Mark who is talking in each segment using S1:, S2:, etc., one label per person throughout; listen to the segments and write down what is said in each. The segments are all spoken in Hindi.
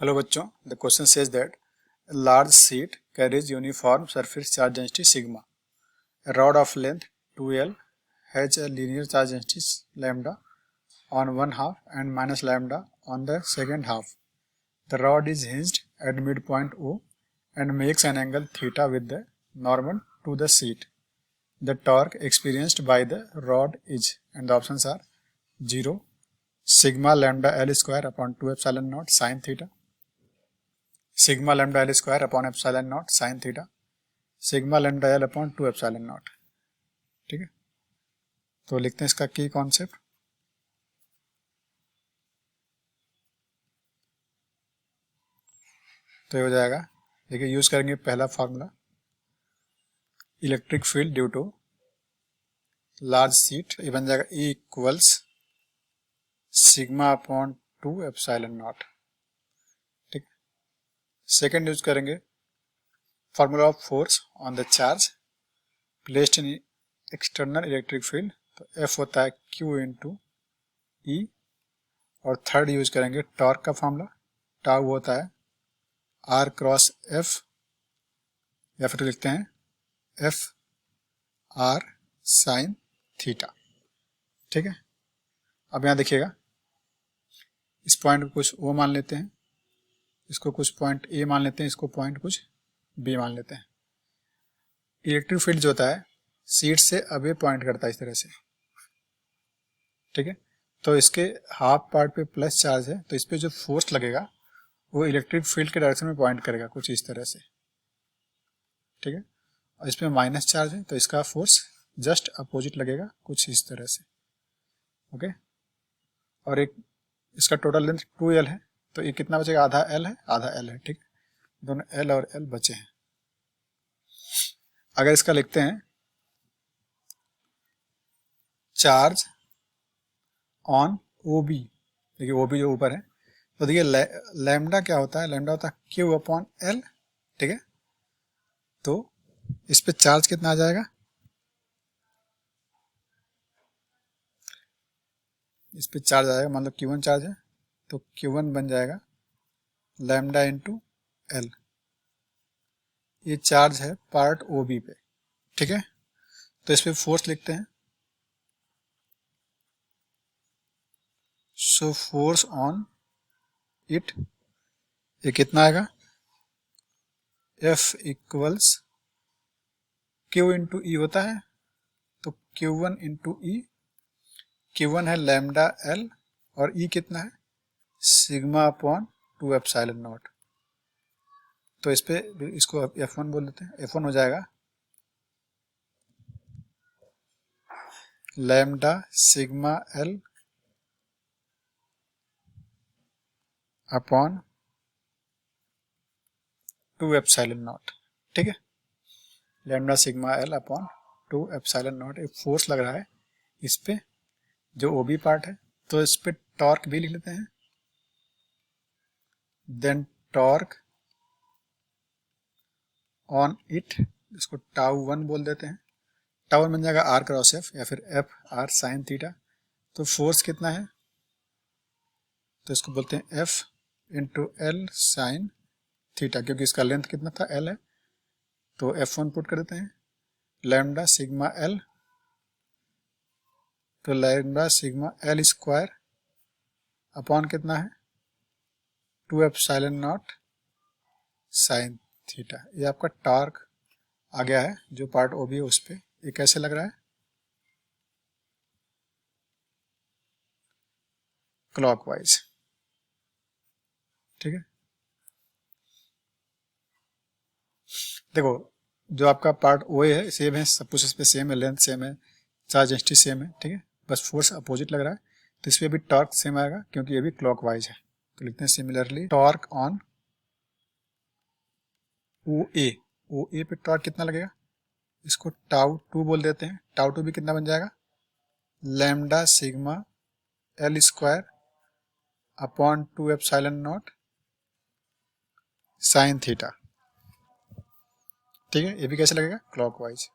S1: हेलो बच्चों, the question says that large sheet carries uniform surface charge density sigma. A rod of length 2L has a linear charge density lambda on one half and minus lambda on the second half. The rod is hinged at midpoint O and makes an angle theta with the normal to the sheet. The torque experienced by the rod is, and the options are 0, sigma lambda L square upon 2 epsilon naught sin theta, sigma lambda L square upon epsilon not sine theta, sigma lambda L upon 2 epsilon naught. ठीक है, तो लिखते हैं इसका की कॉन्सेप्ट. तो ये हो जाएगा, देखिए यूज करेंगे पहला formula, electric field due to large sheet, ये बन जाएगा E equals sigma upon 2 epsilon naught. ठीक, सेकेंड यूज करेंगे formula of force on the charge placed in external electric field, तो F होता है Q इंटू ई. और थर्ड यूज करेंगे टॉर्क का फार्मूला, टाउ होता है R क्रॉस F, या फिर लिखते हैं F R साइन थीटा. ठीक है, अब यहाँ देखिएगा, इस पॉइंट को कुछ O मान लेते हैं, इसको कुछ पॉइंट A मान लेते हैं, इसको पॉइंट कुछ B मान लेते हैं. इलेक्ट्रिक फील्ड जो होता है शीट से अवे पॉइंट करता है इस तरह से. ठीक है, तो इसके हाफ पार्ट पे प्लस चार्ज है, तो इस पे जो फोर्स लगेगा वो इलेक्ट्रिक फील्ड के डायरेक्शन में पॉइंट करेगा कुछ इस तरह से. ठीक है, और इस पे माइनस चार्ज है, तो इसका फोर्स जस्ट अपोजिट लगेगा कुछ इस तरह से. ओके, और एक इसका टोटल लेंथ 2L है, तो ये कितना बचेगा, आधा L है, आधा L है. ठीक, दोनों L और L बचे हैं. अगर इसका लिखते हैं चार्ज ऑन OB, देखिए OB जो ऊपर है, तो देखिए लैम्डा क्या होता है, लैम्डा होता है Q अपॉन L. ठीक है, तो इस पे चार्ज कितना आ जाएगा, इस पे चार्ज आएगा, मान लो Q1 चार्ज है, तो Q1 बन जाएगा लैम्डा इंटू L. ये चार्ज है पार्ट OB पे. ठीक है, तो इस पे फोर्स लिखते हैं, सो फोर्स ऑन इट, ये कितना आएगा, F इक्वल्स Q इंटू ई होता है, तो Q1 इंटू ई, Q1 है लैम्डा L और E कितना है, सिग्मा अपॉन 2 एप्सिलॉन नॉट. तो इस पे इसको F1 बोल देते हैं. F1 हो जाएगा lambda sigma L upon 2 epsilon naught. ठीक है, lambda sigma L upon 2 epsilon not. एक फोर्स लग रहा है इस पे जो OB पार्ट है, तो इस पे टॉर्क भी लिख लेते हैं. देन टॉर्क ऑन इट, इसको टाउ 1 बोल देते हैं. टाउ 1 बन जाएगा R क्रॉस F या फिर F R साइन थीटा. तो फोर्स कितना है, तो इसको बोलते हैं F into L sine theta, क्योंकि इसका लेंथ कितना था, L है, तो F1 पुट कर देते हैं. लैम्डा सिग्मा L, तो lambda sigma L square upon कितना है, 2 एप्सिलॉन नॉट साइन थीटा. ये आपका टॉर्क आ गया है, जो पार्ट OB है उस पे. ये कैसे लग रहा है, क्लॉकवाइज. ठीक है, देखो जो आपका पार्ट OA है सेम है, सब कुछ इस पे सेम है, लेंथ सेम है, चार्ज डेंसिटी सेम है. ठीक है, बस फोर्स अपोजिट लग रहा है, तो इस पे भी टॉर्क सेम आएगा क्योंकि ये भी क्लॉकवाइज है. तो लिखते हैं सिमिलरली टॉर्क ऑन OA पे टॉर्क कितना लगेगा, इसको टाउ 2 बोल देते हैं. टाउ 2 भी कितना बन जाएगा, lambda sigma L square upon 2 epsilon not sine theta. ठीक है, ये भी कैसे लगेगा, क्लॉकवाइज.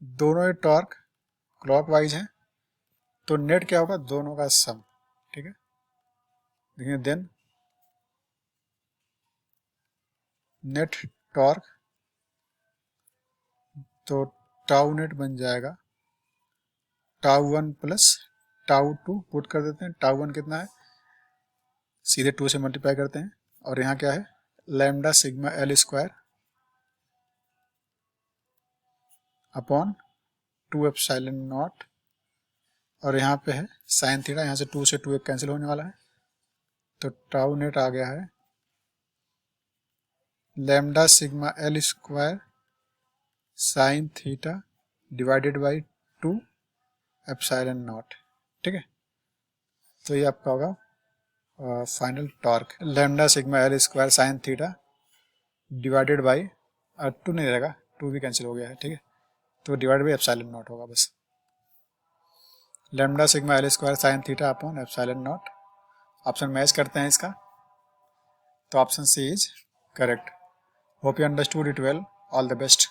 S1: दोनों ही टॉर्क क्लॉकवाइज हैं, तो नेट क्या होगा, दोनों का सम. ठीक है, देखिए देन नेट टॉर्क, तो टाउ नेट बन जाएगा टाउ 1 प्लस टाउ 2, पुट कर देते हैं। टाउ 1 कितना है, सीधे 2 से मल्टीप्लाई करते हैं, और यहाँ क्या है, lambda sigma L square upon 2 epsilon not, और यहाँ पे है साइन थीटा, यहाँ से 2 से 2 एक कैंसिल होने वाला है, तो टाउ नेट आ गया है lambda sigma L square sine theta divided by 2 epsilon naught. ठीक है, तो ये आपका होगा final torque, lambda sigma L square sine theta divided by 2 नहीं रहेगा, 2 भी कैंसिल हो गया है। ठीक है, तो डिवाइड बाई एप्सिलॉन नॉट होगा बस, lambda sigma L square sine theta upon epsilon naught. Option match करते हैं इसका, तो option C is correct. Hope you understood it well, all the best.